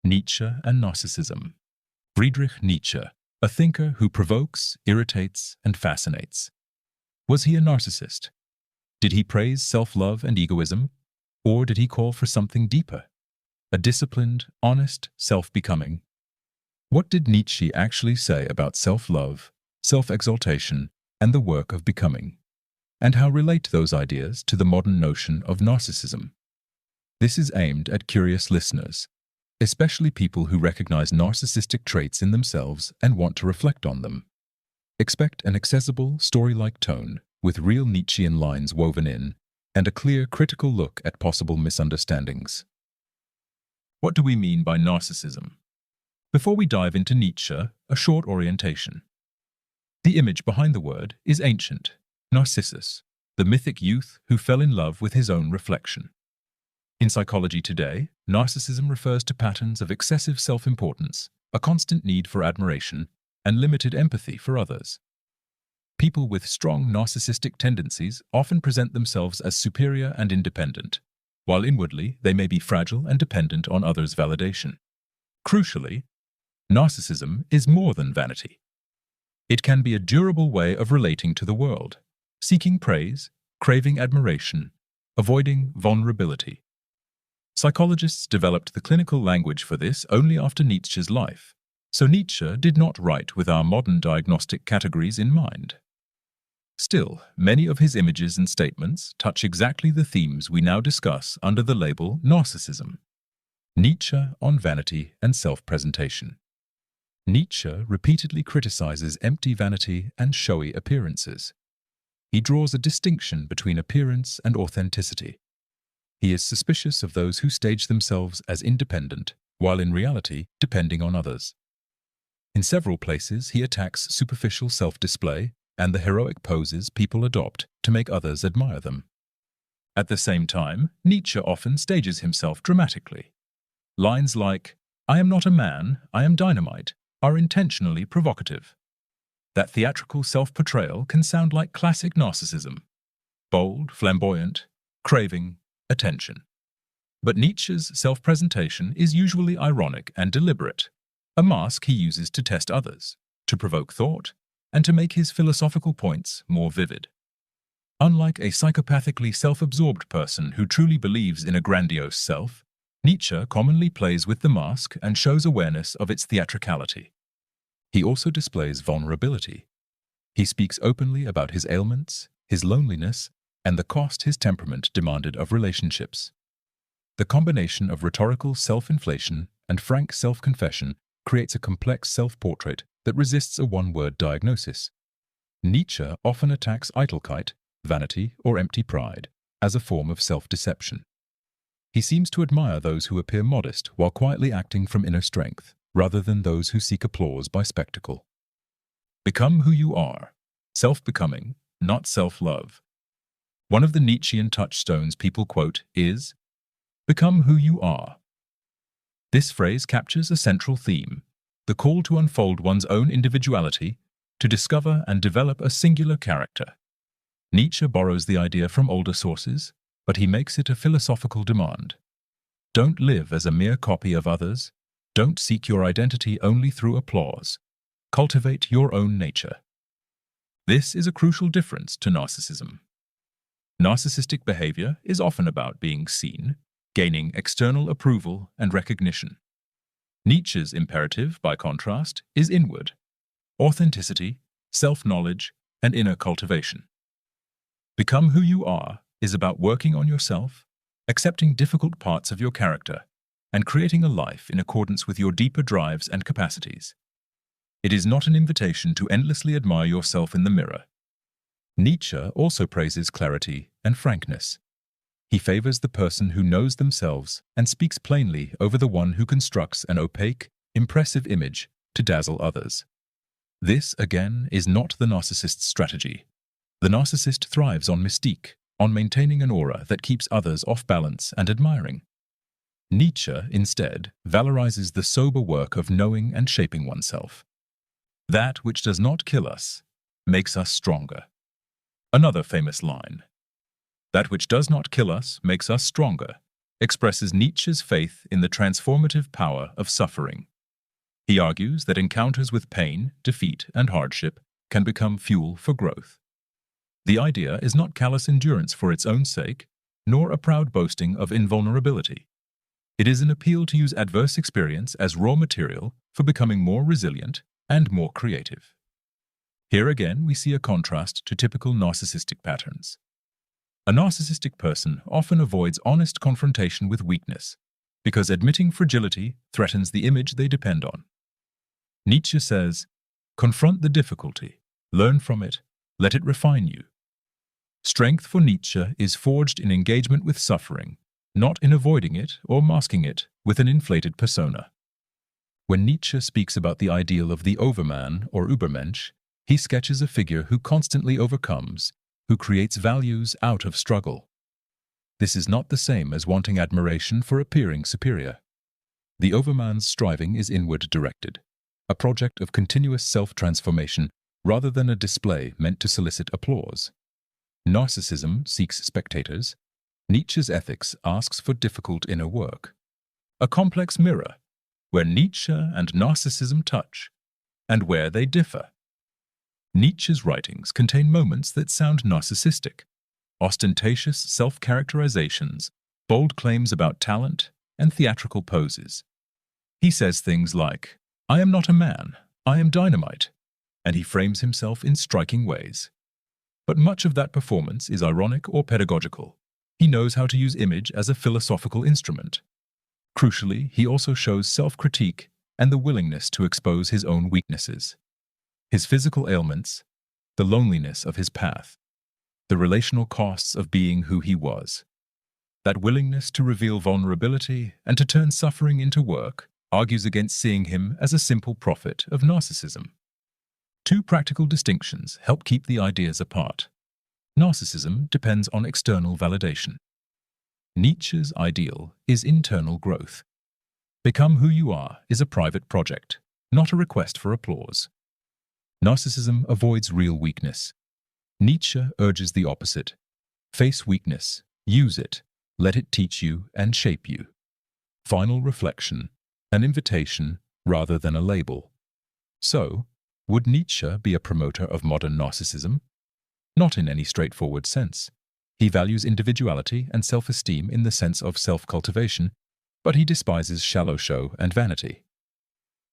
Nietzsche and Narcissism. Friedrich Nietzsche, a thinker who provokes, irritates, and fascinates. Was he a narcissist? Did he praise self-love and egoism? Or did he call for something deeper? A disciplined, honest self-becoming? What did Nietzsche actually say about self-love, self-exaltation, and the work of becoming? And how relate those ideas to the modern notion of narcissism? This is aimed at curious listeners, especially people who recognize narcissistic traits in themselves and want to reflect on them. Expect an accessible, story-like tone, with real Nietzschean lines woven in, and a clear, critical look at possible misunderstandings. What do we mean by narcissism? Before we dive into Nietzsche, a short orientation. The image behind the word is ancient: Narcissus, the mythic youth who fell in love with his own reflection. In psychology today, narcissism refers to patterns of excessive self-importance, a constant need for admiration, and limited empathy for others. People with strong narcissistic tendencies often present themselves as superior and independent, while inwardly they may be fragile and dependent on others' validation. Crucially, narcissism is more than vanity. It can be a durable way of relating to the world, seeking praise, craving admiration, avoiding vulnerability. Psychologists developed the clinical language for this only after Nietzsche's life, so Nietzsche did not write with our modern diagnostic categories in mind. Still, many of his images and statements touch exactly the themes we now discuss under the label narcissism. Nietzsche on vanity and self-presentation. Nietzsche repeatedly criticizes empty vanity and showy appearances. He draws a distinction between appearance and authenticity. He is suspicious of those who stage themselves as independent, while in reality depending on others. In several places, he attacks superficial self-display and the heroic poses people adopt to make others admire them. At the same time, Nietzsche often stages himself dramatically. Lines like, "I am not a man, I am dynamite," are intentionally provocative. That theatrical self-portrayal can sound like classic narcissism: bold, flamboyant, craving attention. But Nietzsche's self-presentation is usually ironic and deliberate, a mask he uses to test others, to provoke thought, and to make his philosophical points more vivid. Unlike a psychopathically self-absorbed person who truly believes in a grandiose self, Nietzsche commonly plays with the mask and shows awareness of its theatricality. He also displays vulnerability. He speaks openly about his ailments, his loneliness, and the cost his temperament demanded of relationships. The combination of rhetorical self-inflation and frank self-confession creates a complex self-portrait that resists a one-word diagnosis. Nietzsche often attacks Eitelkeit, vanity, or empty pride, as a form of self-deception. He seems to admire those who appear modest while quietly acting from inner strength, rather than those who seek applause by spectacle. Become who you are. Self-becoming, not self-love. One of the Nietzschean touchstones people quote is, "Become who you are." This phrase captures a central theme: the call to unfold one's own individuality, to discover and develop a singular character. Nietzsche borrows the idea from older sources, but he makes it a philosophical demand. Don't live as a mere copy of others. Don't seek your identity only through applause. Cultivate your own nature. This is a crucial difference to narcissism. Narcissistic behavior is often about being seen, gaining external approval and recognition. Nietzsche's imperative, by contrast, is inward: authenticity, self-knowledge, and inner cultivation. Become who you are is about working on yourself, accepting difficult parts of your character, and creating a life in accordance with your deeper drives and capacities. It is not an invitation to endlessly admire yourself in the mirror. Nietzsche also praises clarity and frankness. He favors the person who knows themselves and speaks plainly over the one who constructs an opaque, impressive image to dazzle others. This, again, is not the narcissist's strategy. The narcissist thrives on mystique, on maintaining an aura that keeps others off balance and admiring. Nietzsche, instead, valorizes the sober work of knowing and shaping oneself. That which does not kill us makes us stronger. Another famous line: "That which does not kill us makes us stronger, expresses Nietzsche's faith in the transformative power of suffering. He argues that encounters with pain, defeat, and hardship can become fuel for growth. The idea is not callous endurance for its own sake, nor a proud boasting of invulnerability. It is an appeal to use adverse experience as raw material for becoming more resilient and more creative. Here again, we see a contrast to typical narcissistic patterns. A narcissistic person often avoids honest confrontation with weakness because admitting fragility threatens the image they depend on. Nietzsche says, "Confront the difficulty, learn from it, let it refine you." Strength for Nietzsche is forged in engagement with suffering, not in avoiding it or masking it with an inflated persona. When Nietzsche speaks about the ideal of the overman or Übermensch, he sketches a figure who constantly overcomes, who creates values out of struggle. This is not the same as wanting admiration for appearing superior. The overman's striving is inward directed, a project of continuous self-transformation rather than a display meant to solicit applause. Narcissism seeks spectators. Nietzsche's ethics asks for difficult inner work. A complex mirror, where Nietzsche and narcissism touch, and where they differ. Nietzsche's writings contain moments that sound narcissistic, ostentatious self-characterizations, bold claims about talent, and theatrical poses. He says things like, "I am not a man, I am dynamite," and he frames himself in striking ways. But much of that performance is ironic or pedagogical. He knows how to use image as a philosophical instrument. Crucially, he also shows self-critique and the willingness to expose his own weaknesses. His physical ailments, the loneliness of his path, the relational costs of being who he was. That willingness to reveal vulnerability and to turn suffering into work argues against seeing him as a simple prophet of narcissism. Two practical distinctions help keep the ideas apart. Narcissism depends on external validation. Nietzsche's ideal is internal growth. Become who you are is a private project, not a request for applause. Narcissism avoids real weakness. Nietzsche urges the opposite. Face weakness, use it, let it teach you and shape you. Final reflection, an invitation rather than a label. So, would Nietzsche be a promoter of modern narcissism? Not in any straightforward sense. He values individuality and self-esteem in the sense of self-cultivation, but he despises shallow show and vanity.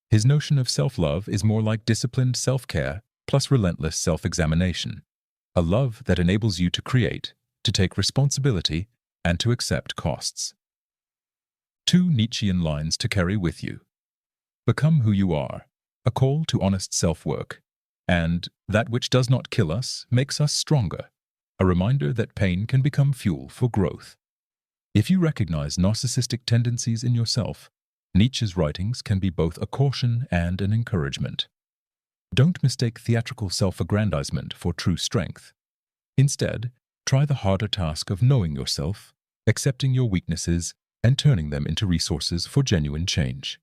His notion of self-love is more like disciplined self-care plus relentless self-examination, a love that enables you to create, to take responsibility, and to accept costs. 2 Nietzschean lines to carry with you. Become who you are, a call to honest self-work, and that which does not kill us makes us stronger, a reminder that pain can become fuel for growth. If you recognize narcissistic tendencies in yourself, Nietzsche's writings can be both a caution and an encouragement. Don't mistake theatrical self-aggrandizement for true strength. Instead, try the harder task of knowing yourself, accepting your weaknesses, and turning them into resources for genuine change.